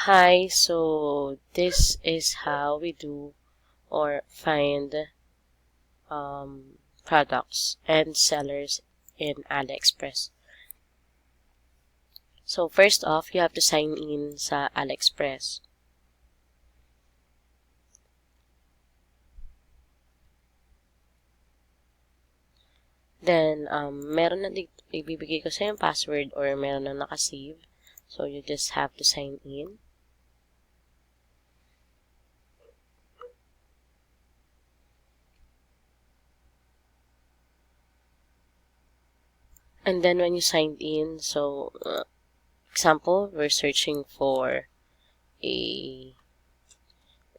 Hi, so this is how we do or find products and sellers in Aliexpress. So first off, you have to sign in sa Aliexpress. Then, meron na dito, ibibigay ko sa yung password or meron na nakasave. So, you just have to sign in. And then, when you signed in, so, example, we're searching for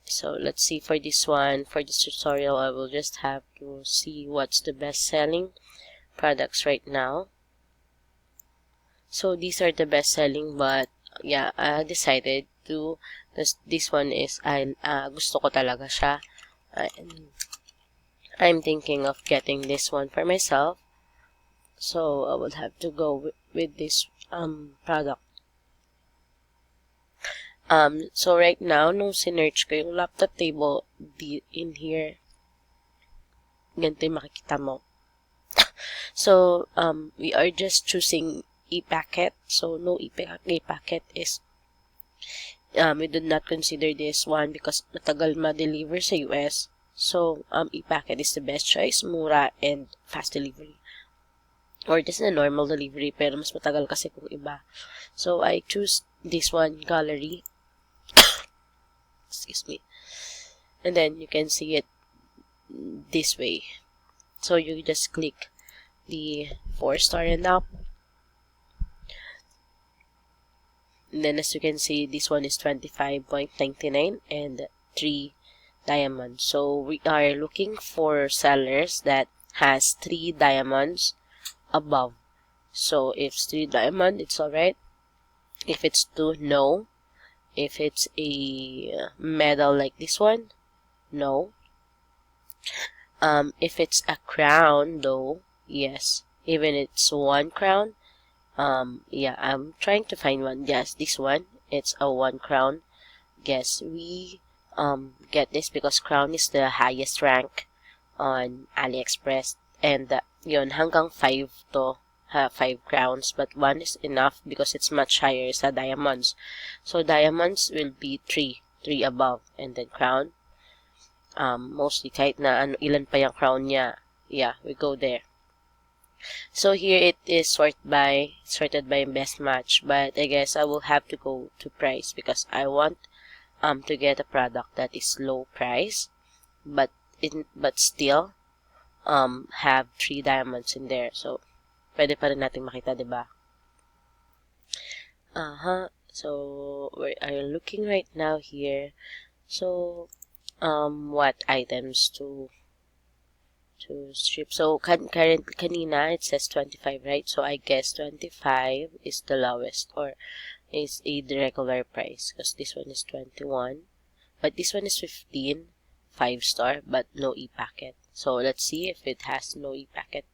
so let's see for this one. For this tutorial, I will just have to see what's the best-selling products right now. So these are the best-selling, but yeah, I decided to this one is gusto ko talaga siya. I'm thinking of getting this one for myself. So I would have to go with this product. So right now, nung sinearch ko yung laptop table in here, ganito yung makikita mo. So, we are just choosing e-packet. So, no e-packet is, we do not consider this one because matagal ma-deliver sa US. So, e-packet is the best choice, mura and fast delivery. Or just a normal delivery, pero mas matagal kasi kung iba. So, I choose this one, gallery. Excuse me. And then, you can see it this way. So, you just click the 4-star and up. And then, as you can see, this one is 25.99 and 3 diamonds. So, we are looking for sellers that has 3 diamonds above. So, if it's 3 diamond, it's alright. If it's 2, no. If it's a medal like this one, no. If it's a crown, though, yes. Even it's 1 crown, yeah, I'm trying to find one. Yes, this one, it's a 1 crown. Yes, we get this because crown is the highest rank on AliExpress, and yun, hanggang 5 to 5 crowns, but 1 is enough because it's much higher sa diamonds. So diamonds will be 3 above, and then crown, mostly kahit na ilan pa yung crown niya, yeah, we go there. So here it is sorted by best match, but I guess I will have to go to price because I want to get a product that is low price, but still have 3 diamonds in there. So pwede pa rin nating makita, diba? So we are looking right now here. So what items to strip. So kanina it says 25, right? So I guess 25 is the lowest, or is a regular price, because this one is 21, but this one is 15, 5-star, but no e-packet. So let's see if it has no e-packet,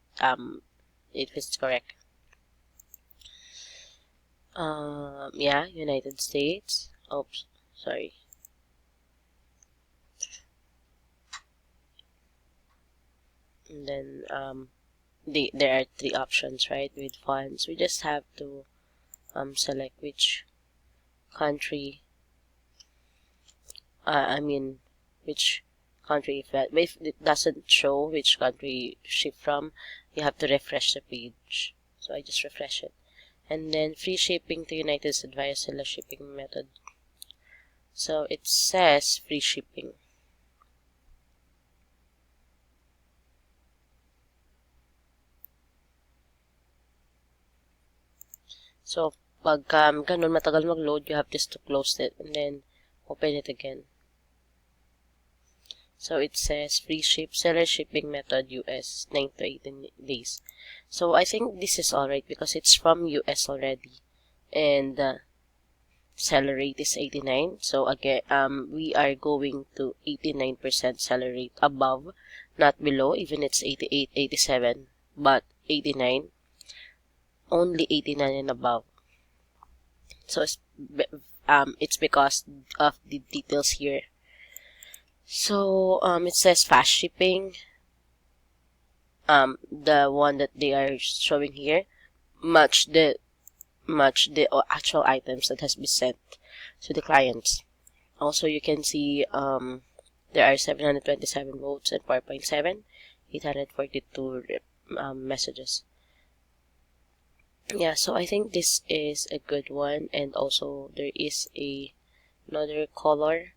if it's correct. Yeah, United States. Oops, sorry. And then there are 3 options, right? With funds, we just have to select which country. Which country. If it doesn't show which country you ship from, you have to refresh the page. So I just refresh it. And then free shipping to United States via seller shipping method. So it says free shipping. So pag ganun matagal mag-load, you have just to close it and then open it again. So it says free seller shipping method US 9 to 18 days. So I think this is alright because it's from US already, and seller rate is 89. So again, we are going to 89% seller rate above, not below. Even it's 88, 87, but 89, only 89 and above. So it's because of the details here. So it says fast shipping. The one that they are showing here match the actual items that has been sent to the clients. Also, you can see there are 727 votes and 4.7, 842 messages. Yeah, so I think this is a good one. And also there is another color,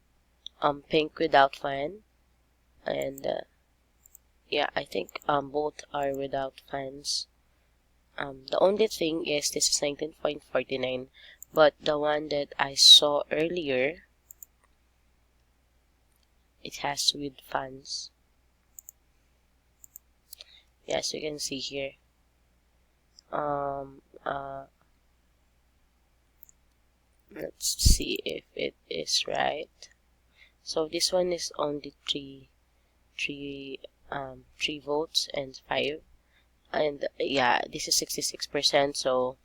pink without fan, and yeah, I think both are without fans. The only thing is this is 19.49, but the one that I saw earlier, it has with fans. Yes, you can see here. Let's see if it is right. So this one is only three votes and 5, and yeah, this is 66%. So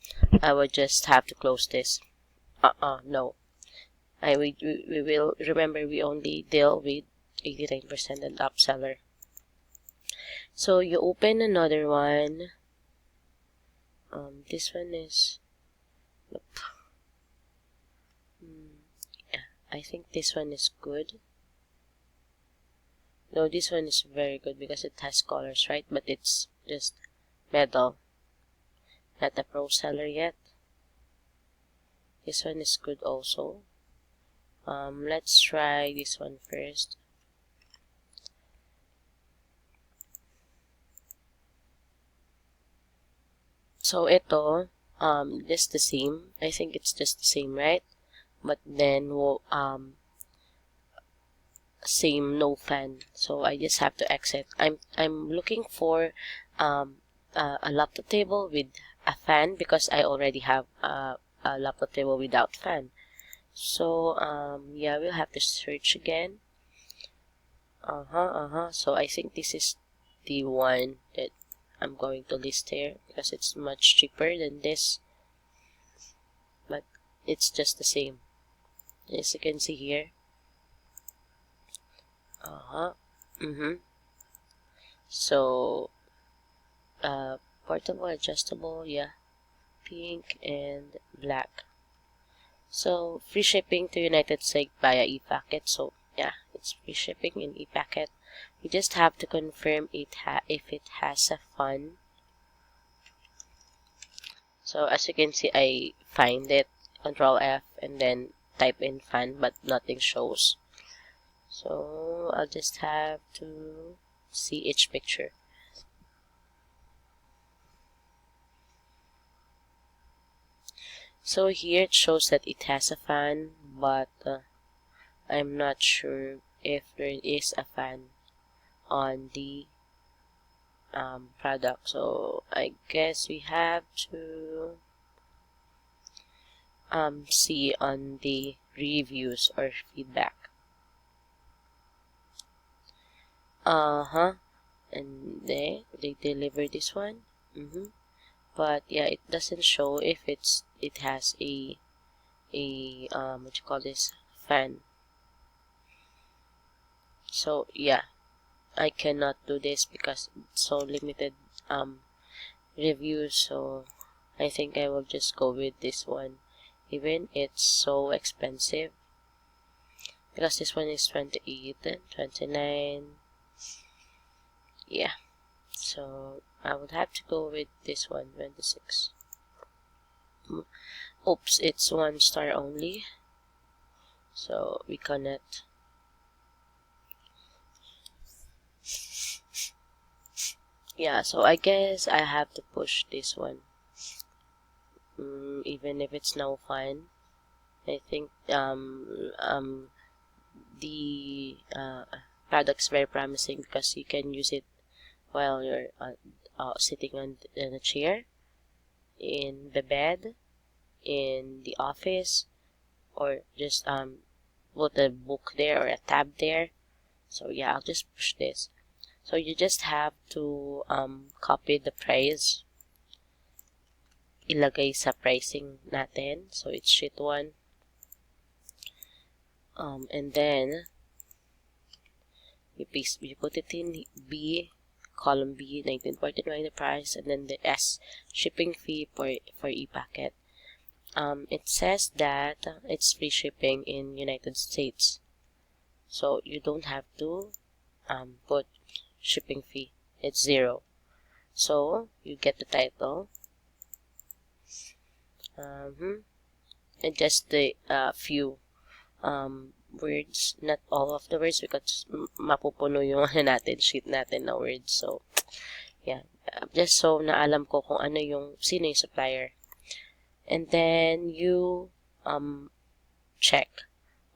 I would just have to close this. No, we will remember we only deal with 89% and upseller. So you open another one. This one is, nope. Yeah, I think this one is good. No, this one is very good because it has colors, right? But it's just metal. Not a pro seller yet. This one is good also. Let's try this one first. So ito, just the same. I think it's just the same, right? But then, same no fan. So I just have to exit. I'm looking for a laptop table with a fan because I already have a laptop table without fan. So yeah, we'll have to search again. So I think this is the one that I'm going to list here because it's much cheaper than this, but it's just the same, as you can see here. So portable, adjustable, yeah, pink and black. So free shipping to United States via e-packet. So yeah, it's free shipping in e-packet. We just have to confirm if it has a fan. So as you can see, I find it, Control F, and then type in fan, but nothing shows. So I'll just have to see each picture. So here it shows that it has a fan, but I'm not sure if there is a fan on the product. So I guess we have to see on the reviews or feedback. And they deliver this one. But yeah, it doesn't show if it has a what you call this, fan. So yeah, I cannot do this because it's so limited reviews. So I think I will just go with this one, even it's so expensive, because this one is 28 and 29. Yeah, so I would have to go with this one, 26. Oops, it's 1 star only, so we cannot. Yeah, so I guess I have to push this one, even if it's no fine. I think the product's very promising because you can use it while you're sitting on a chair, in the bed, in the office, or just put a book there or a tab there. So yeah, I'll just push this. So you just have to copy the price, ilagay sa pricing natin. So it's sheet 1. And then you put it in B, column B, 1949 the price, and then the S, shipping fee for e-packet. It says that it's free shipping in United States, so you don't have to put shipping fee. It's 0. So you get the title, and just the few words, not all of the words, because mapupuno yung sheet natin na words. So yeah, just so na alam ko kung ano yung sino yung supplier. And then you check,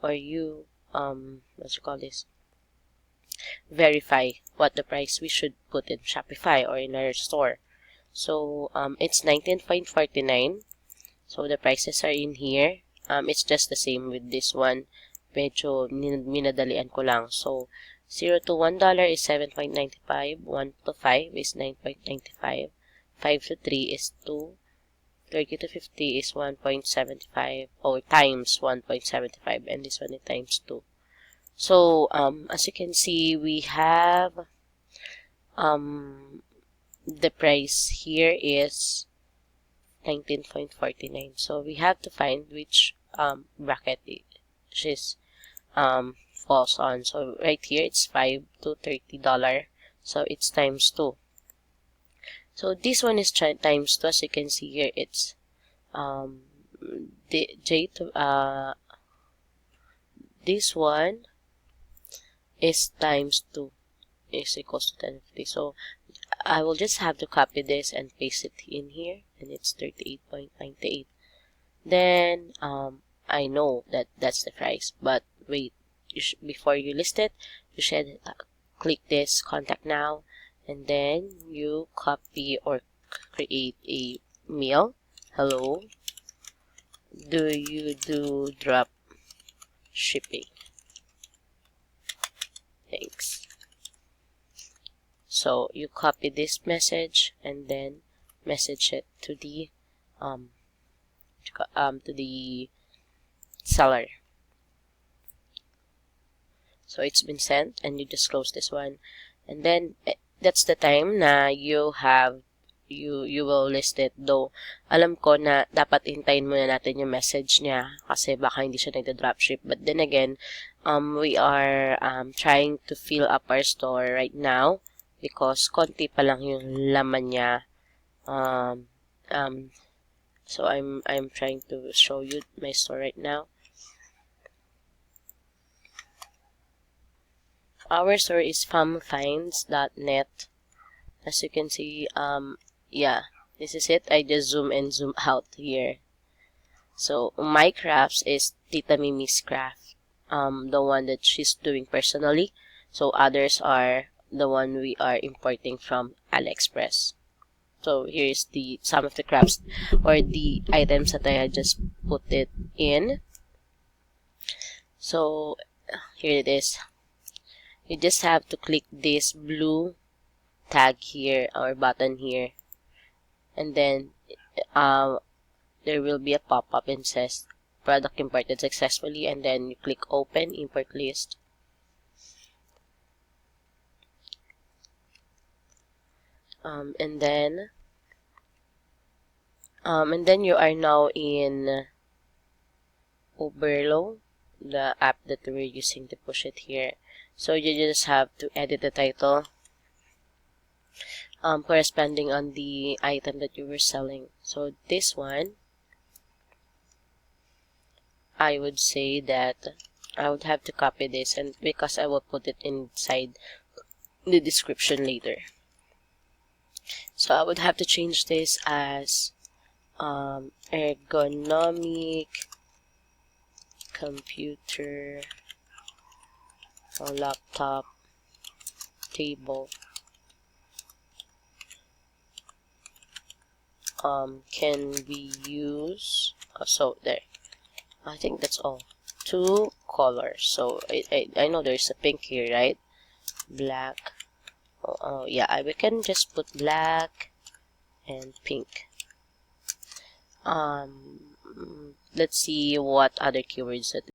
or you what you call this, verify what the price we should put in Shopify or in our store. So it's 19.49. So the prices are in here. It's just the same with this one. Medyo minadalian ko lang. So 0 to $1 is 7.95, 1 to 5 is 9.95, 5 to 3 is 2, 30 to 50 is 1.75, or times 1.75, and this one is times 2. So as you can see, we have the price here is 19.49. So we have to find which bracket is falls on. So right here it's $5 to $30, so it's times 2. So this one is times 2. As you can see here, it's this one is times 2 is equals to 1050. So I will just have to copy this and paste it in here, and it's 38.98. Then I know that that's the price, but wait, before you list it, you should click this contact now, and then you copy or create a mail. Hello, do you do drop shipping? Thanks. So you copy this message and then message it to the seller. So it's been sent, and you just close this one, and then that's the time na you will list it. Though alam ko na dapat hintayin muna natin yung message niya kasi baka hindi siya nagda-dropship, but then again we are trying to fill up our store right now because konti pa lang yung laman niya. So I'm trying to show you my store right now. Our store is famfinds.net. As you can see, yeah, this is it. I just zoom and zoom out here. So my crafts is Tita Mimi's craft, the one that she's doing personally. So others are the one we are importing from Aliexpress. So here's some of the crafts or the items that I had just put it in. So here it is. You just have to click this blue tag here or button here, and then there will be a pop-up and says product imported successfully, and then you click open import list. And then you are now in Uberlo, the app that we're using to push it here. So you just have to edit the title corresponding on the item that you were selling. So this one, I would say that I would have to copy this, and because I will put it inside the description later. So I would have to change this as ergonomic computer or laptop table can be used. So there, I think that's all. 2 colors. So I know there's a pink here, right? Black. Oh yeah, we can just put black and pink. Let's see what other keywords that